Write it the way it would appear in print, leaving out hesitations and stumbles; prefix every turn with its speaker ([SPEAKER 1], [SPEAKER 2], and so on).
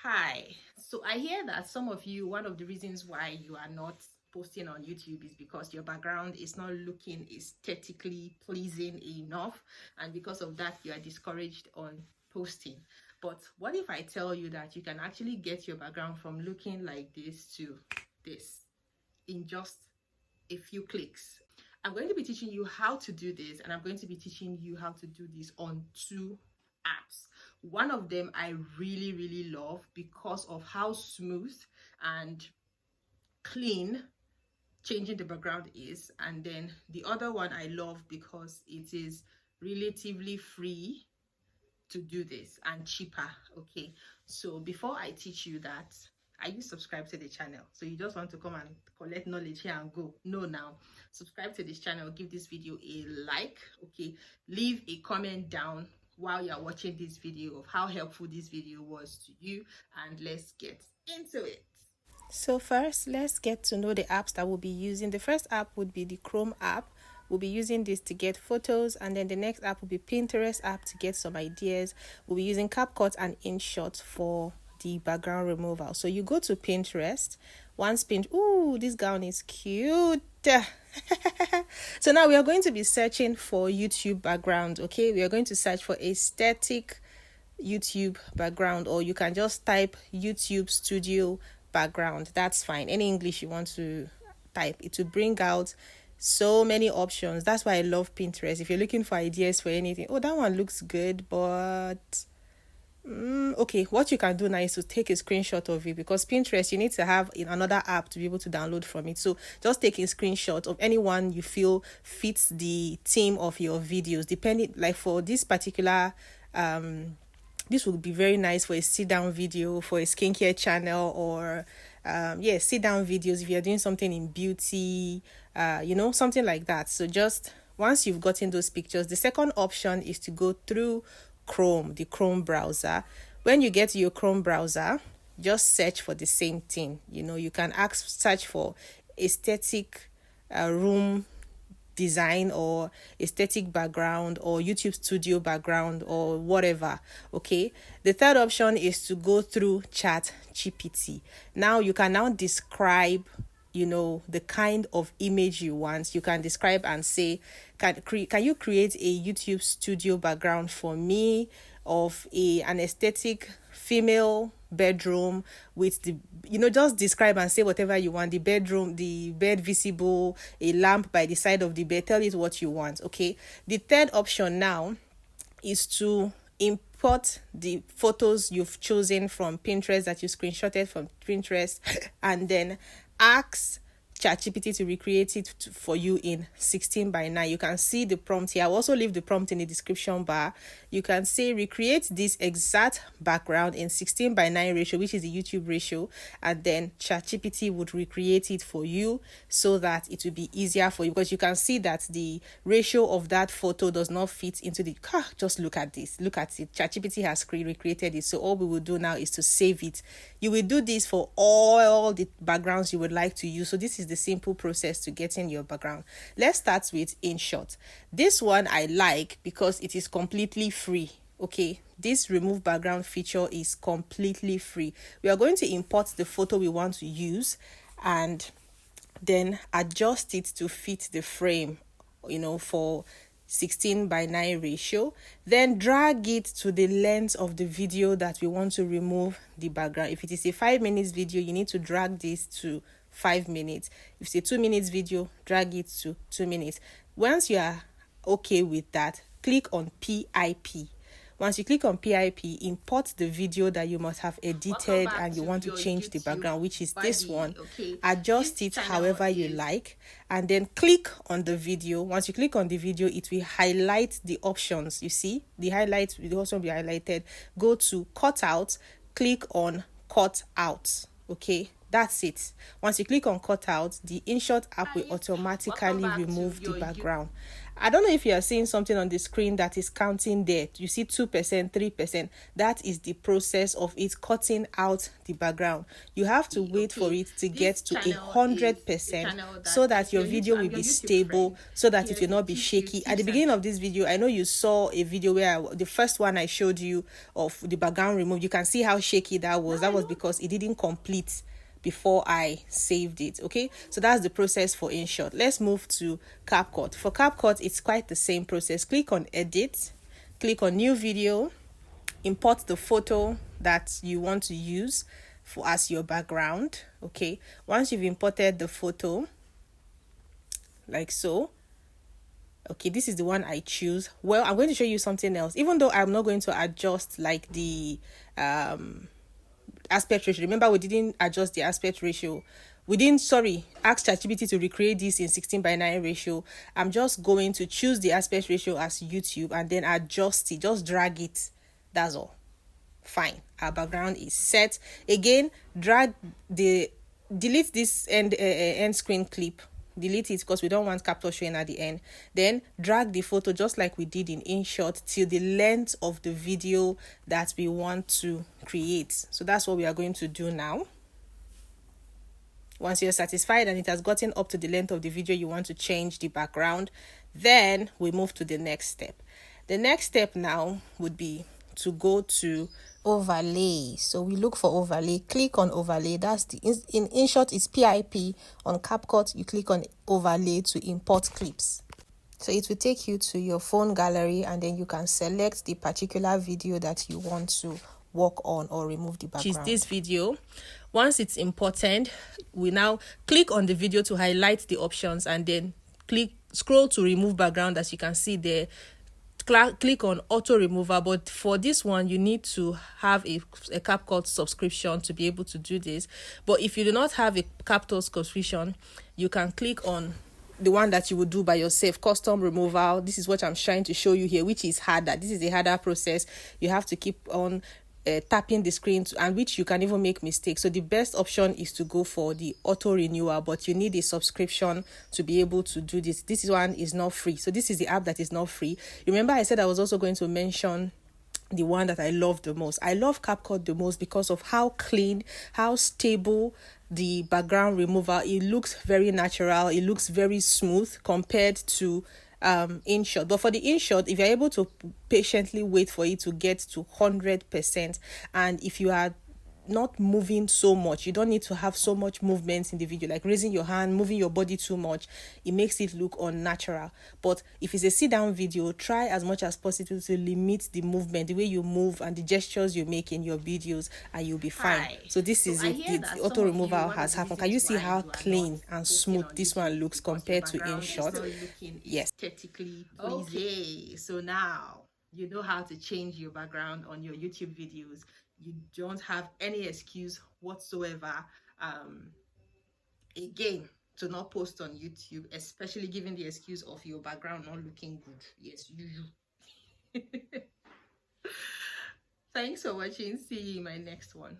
[SPEAKER 1] Hi. So I hear that some of you, one of the reasons why you are not posting on YouTube is because your background is not looking aesthetically pleasing enough, and because of that you are discouraged on posting. But what if I tell you that you can actually get your background from looking like this to this in just a few clicks? I'm going to be teaching you how to do this, and I'm going to be teaching you how to do this on two apps. One of them I really love because of how smooth and clean changing the background is, and then the other one I love because it is relatively free to do this and cheaper. Okay, so before I teach you that, are you subscribed to the channel? So you just want to come and collect knowledge here and go? No. Now subscribe to this channel, give this video a like. Okay, leave a comment down while you're watching this video of how helpful this video was to you, and let's get into it. So first, let's get to know the apps that we'll be using. The first app would be the Chrome app. We'll be using this to get photos, and then the next app will be Pinterest app to get some ideas. We'll be using CapCut and InShot for the background removal. So you go to Pinterest. Once ooh, this gown is cute. So now we are going to be searching for YouTube background. Okay, we are going to search for aesthetic YouTube background, or you can just type YouTube studio background. That's fine. Any English you want to type, it will bring out so many options. That's why I love Pinterest. If you're looking for ideas for anything, oh, that one looks good, but okay, what you can do now is to take a screenshot of it, because Pinterest, you need to have in another app to be able to download from it. So just take a screenshot of anyone you feel fits the theme of your videos, depending, like for this particular this would be very nice for a sit down video, for a skincare channel, or sit down videos if you're doing something in beauty, something like that. So just once you've gotten those pictures, the second option is to go through Chrome, the Chrome browser. When you get to your Chrome browser, just search for the same thing. You can search for aesthetic room design, or aesthetic background, or YouTube studio background, or whatever. Okay, the third option is to go through ChatGPT. Now you can now describe the kind of image you want. You can describe and say, can you create a YouTube studio background for me of an aesthetic female bedroom with the just describe and say whatever you want. The bedroom, the bed visible, a lamp by the side of the bed. Tell it what you want. Okay, the third option now is to import the photos you've chosen from Pinterest, that you screenshotted from Pinterest, and then ask ChatGPT to recreate it for you in 16:9. You can see the prompt here. I'll also leave the prompt in the description bar. You can say recreate this exact background in 16:9 ratio, which is the YouTube ratio, and then ChatGPT would recreate it for you so that it will be easier for you, because you can see that the ratio of that photo does not fit into the just look at this. Look at it. ChatGPT has recreated it. So all we will do now is to save it. You will do this for all the backgrounds you would like to use. So this is the simple process to getting your background. Let's start with InShot. This one I like because it is completely free. Okay, this remove background feature is completely free. We are going to import the photo we want to use and then adjust it to fit the frame, for 16:9 ratio. Then drag it to the length of the video that we want to remove the background. If it is a 5 minutes video, you need to drag this to 5 minutes. If it's a 2 minutes video, drag it to 2 minutes. Once you are okay with that, click on PIP. Once you click on PIP, import the video that you must have edited and you want to change the background, which is this one. Okay. Adjust it however you like, and then click on the video. Once you click on the video, it will highlight the options. You see, the highlights will also be highlighted. Go to cut out, click on cut out. Okay, that's it. Once you click on cut out, the InShot app will automatically remove the background. I don't know if you are seeing something on the screen that is counting there. You see 2%, 3%. That is the process of it cutting out the background. You have to wait for it to get to 100% so that your video will be stable, so that it will not be shaky. At the beginning of this video, I know you saw a video where the first one I showed you of the background removed. You can see how shaky that was. That was because it didn't complete before I saved it. Okay, so that's the process for InShot. Let's move to CapCut. For CapCut, it's quite the same process. Click on edit, click on new video, import the photo that you want to use for as your background. Okay, once you've imported the photo like so, okay, this is the one I choose. Well, I'm going to show you something else, even though I'm not going to adjust like the aspect ratio. Remember, we didn't adjust the aspect ratio. We didn't ask ChatGPT to recreate this in 16:9 ratio. I'm just going to choose the aspect ratio as YouTube and then adjust it, just drag it. That's all. Fine, our background is set. Again, delete this end screen clip. Delete it because we don't want capture showing at the end. Then drag the photo just like we did in InShot till the length of the video that we want to create. So that's what we are going to do now. Once you're satisfied and it has gotten up to the length of the video you want to change the background, then we move to the next step. The next step now would be to go to overlay. So we look for overlay, click on overlay. That's in InShot it's PIP. On CapCut you click on overlay to import clips. So it will take you to your phone gallery and then you can select the particular video that you want to work on or remove the background. Which is this video. Once it's imported, we now click on the video to highlight the options and then scroll to remove background. As you can see there, click on auto remover, but for this one you need to have a CapCut subscription to be able to do this. But if you do not have a CapCut subscription, you can click on the one that you would do by yourself, custom removal. This is what I'm trying to show you here, which is harder. This is a harder process. You have to keep on tapping the screen and which you can even make mistakes. So the best option is to go for the auto renewal, but you need a subscription to be able to do this. This one is not free. So this is the app that is not free. Remember I said I was also going to mention the one that I love the most. I love CapCut the most because of how clean, how stable the background removal. It looks very natural. It looks very smooth compared to InShot. But for the InShot, if you're able to patiently wait for it to get to 100%, and if you are not moving so much, you don't need to have so much movement in the video, like raising your hand, moving your body too much, it makes it look unnatural. But if it's a sit down video, try as much as possible to limit the movement, the way you move and the gestures you make in your videos, and you'll be fine. So this is it. The auto removal has happened. Can you see how clean and smooth this one looks compared to InShot? Yes, aesthetically pleasing. So now you know how to change your background on your YouTube videos. You don't have any excuse whatsoever again to not post on YouTube, especially given the excuse of your background not looking good. Yes, you. Thanks for watching. See you in my next one.